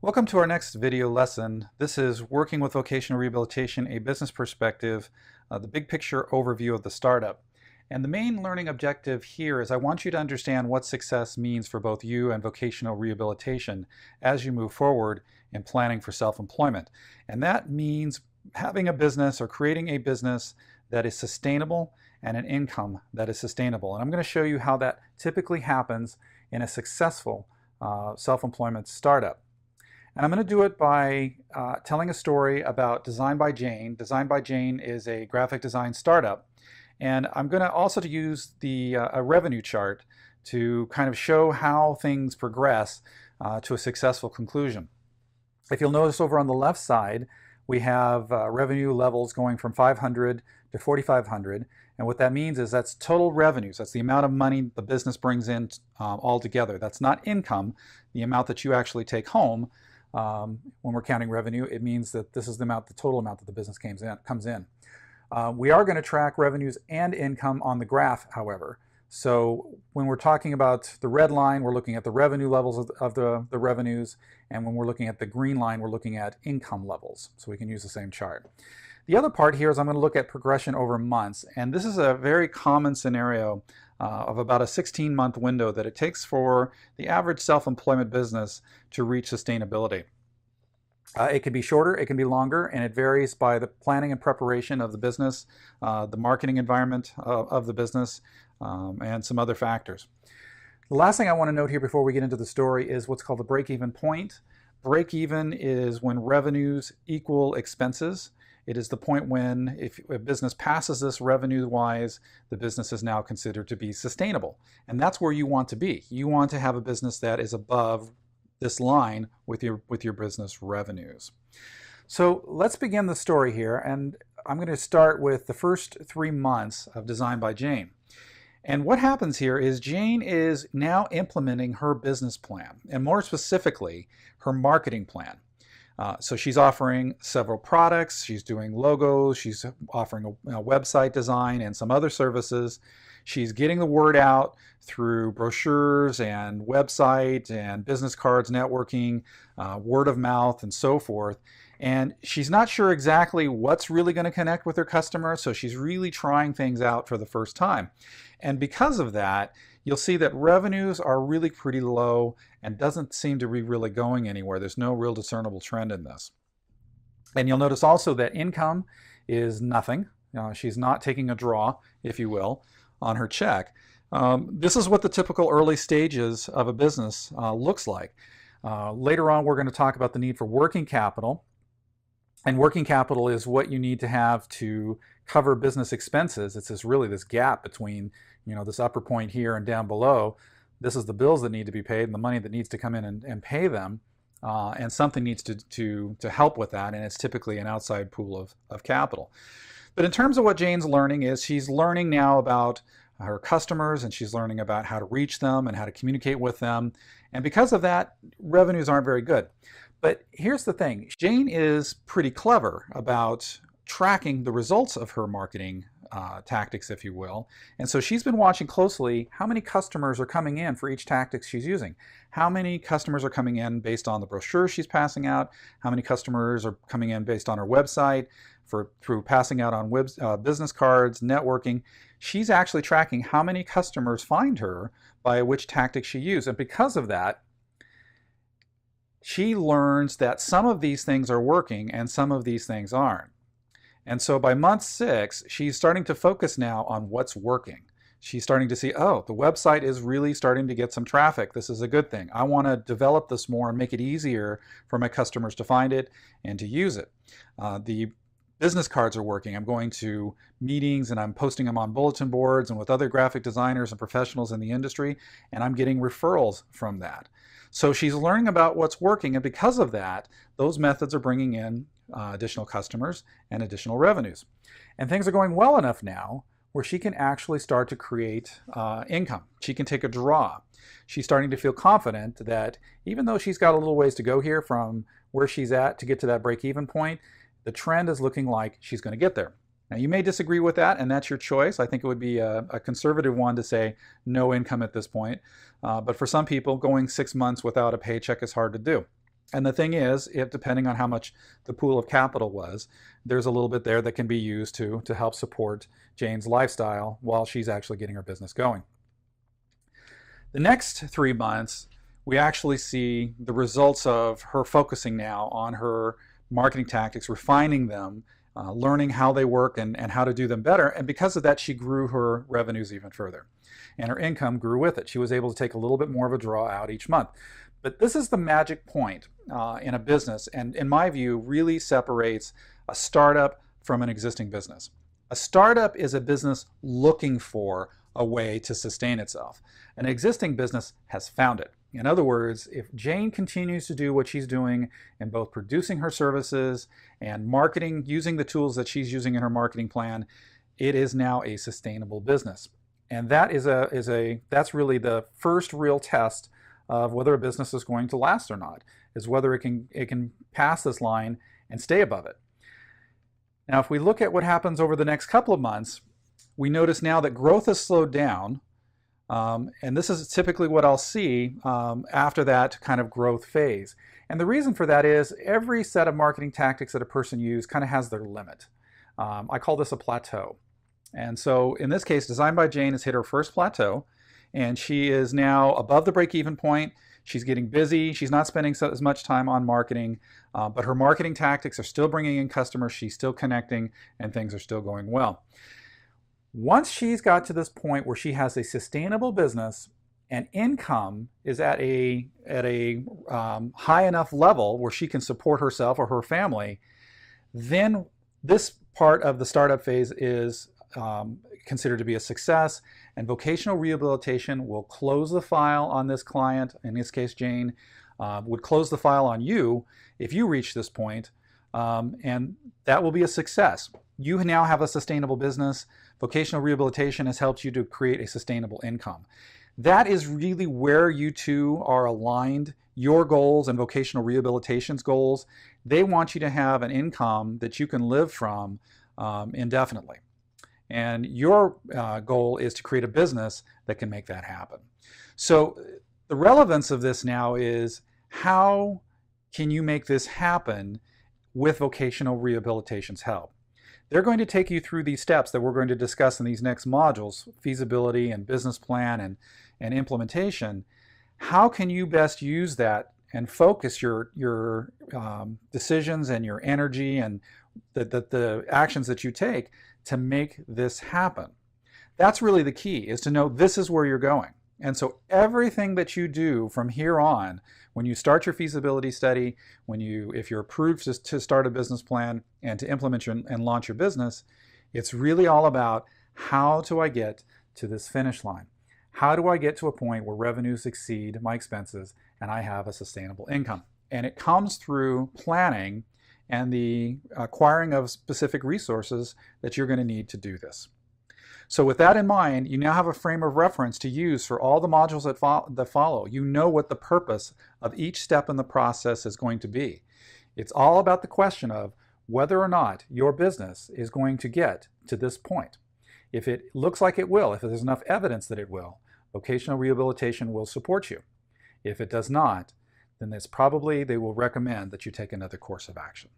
Welcome to our next video lesson. This is Working with Vocational Rehabilitation, a Business Perspective, the big picture overview of the startup. And the main learning objective here is I want you to understand what success means for both you and vocational rehabilitation as you move forward in planning for self-employment. And that means having a business or creating a business that is sustainable and an income that is sustainable. And I'm going to show you how that typically happens in a successful self-employment startup. And I'm going to do it by telling a story about Design by Jane. Design by Jane is a graphic design startup. And I'm going to also use a revenue chart to kind of show how things progress to a successful conclusion. If you'll notice over on the left side, we have revenue levels going from 500 to 4,500. And what that means is that's total revenues. That's the amount of money the business brings in altogether. That's not income, the amount that you actually take home. When we're counting revenue, it means that this is the total amount that the business comes in. We are going to track revenues and income on the graph, however. So when we're talking about the red line, we're looking at the revenue levels of the revenues, and when we're looking at the green line, we're looking at income levels. So we can use the same chart. The other part here is I'm going to look at progression over months, and this is a very common scenario of about a 16-month window that it takes for the average self-employment business to reach sustainability. It can be shorter, it can be longer, and it varies by the planning and preparation of the business, the marketing environment of the business, and some other factors. The last thing I want to note here before we get into the story is what's called the break-even point. Break-even is when revenues equal expenses. It is the point when, if a business passes this revenue-wise, the business is now considered to be sustainable. And that's where you want to be. You want to have a business that is above this line with your business revenues. So let's begin the story here, and I'm going to start with the first 3 months of Design by Jane. And what happens here is Jane is now implementing her business plan, and more specifically, her marketing plan. So she's offering several products, she's doing logos, she's offering a website design and some other services. She's getting the word out through brochures and website and business cards, networking, word of mouth, and so forth. And she's not sure exactly what's really going to connect with her customers, so she's really trying things out for the first time. And because of that, you'll see that revenues are really pretty low and doesn't seem to be really going anywhere. There's no real discernible trend in this. And you'll notice also that income is nothing. She's not taking a draw, if you will, on her check. This is what the typical early stages of a business looks like. Later on, we're going to talk about the need for working capital. And working capital is what you need to have to cover business expenses. It's really this gap between, this upper point here and down below. This is the bills that need to be paid and the money that needs to come in and pay them. And something needs to help with that, and it's typically an outside pool of capital. But in terms of what Jane's learning is she's learning now about her customers, and she's learning about how to reach them and how to communicate with them. And because of that, revenues aren't very good. But here's the thing, Jane is pretty clever about tracking the results of her marketing tactics, if you will. And so she's been watching closely how many customers are coming in for each tactic she's using. How many customers are coming in based on the brochure she's passing out, how many customers are coming in based on her website, through passing out on business cards, networking. She's actually tracking how many customers find her by which tactic she used. And because of that, she learns that some of these things are working and some of these things aren't. And so by month 6, she's starting to focus now on what's working. She's starting to see, oh, the website is really starting to get some traffic. This is a good thing. I want to develop this more and make it easier for my customers to find it and to use it. The business cards are working. I'm going to meetings and I'm posting them on bulletin boards and with other graphic designers and professionals in the industry, and I'm getting referrals from that. So she's learning about what's working, and because of that, those methods are bringing in additional customers and additional revenues. And things are going well enough now where she can actually start to create income. She can take a draw. She's starting to feel confident that even though she's got a little ways to go here from where she's at to get to that break-even point, the trend is looking like she's going to get there. Now, you may disagree with that, and that's your choice. I think it would be a conservative one to say no income at this point. But for some people, going 6 months without a paycheck is hard to do. And the thing is, if depending on how much the pool of capital was, there's a little bit there that can be used to help support Jane's lifestyle while she's actually getting her business going. The next 3 months, we actually see the results of her focusing now on her marketing tactics, refining them, learning how they work and how to do them better. And because of that, she grew her revenues even further. And her income grew with it. She was able to take a little bit more of a draw out each month. But this is the magic point in a business, and in my view, really separates a startup from an existing business. A startup is a business looking for a way to sustain itself. An existing business has found it. In other words, if Jane continues to do what she's doing in both producing her services and marketing, using the tools that she's using in her marketing plan, it is now a sustainable business. And that that's really the first real test of whether a business is going to last or not, is whether it can pass this line and stay above it. Now, if we look at what happens over the next couple of months, we notice now that growth has slowed down. And this is typically what I'll see after that kind of growth phase. And the reason for that is every set of marketing tactics that a person uses kind of has their limit. I call this a plateau. And so in this case, Designed by Jane has hit her first plateau, and she is now above the break-even point. She's getting busy. She's not spending as much time on marketing, but her marketing tactics are still bringing in customers. She's still connecting, and things are still going well. Once she's got to this point where she has a sustainable business and income is at a high enough level where she can support herself or her family, then this part of the startup phase is considered to be a success, and vocational rehabilitation will close the file on this client. In this case, Jane would close the file on you if you reach this point, and that will be a success. You now have a sustainable business. Vocational rehabilitation has helped you to create a sustainable income. That is really where you two are aligned. Your goals and vocational rehabilitation's goals, they want you to have an income that you can live from indefinitely. And your goal is to create a business that can make that happen. So the relevance of this now is, how can you make this happen with vocational rehabilitation's help? They're going to take you through these steps that we're going to discuss in these next modules: feasibility and business plan and implementation. How can you best use that and focus your decisions and your energy and the actions that you take to make this happen? That's really the key, is to know this is where you're going. And so everything that you do from here on, when you start your feasibility study, if you're approved to start a business plan and to implement and launch your business, it's really all about, how do I get to this finish line? How do I get to a point where revenues exceed my expenses and I have a sustainable income? And it comes through planning and the acquiring of specific resources that you're going to need to do this. So with that in mind, you now have a frame of reference to use for all the modules that follow. You know what the purpose of each step in the process is going to be. It's all about the question of whether or not your business is going to get to this point. If it looks like it will, if there's enough evidence that it will, vocational rehabilitation will support you. If it does not, then they will recommend that you take another course of action.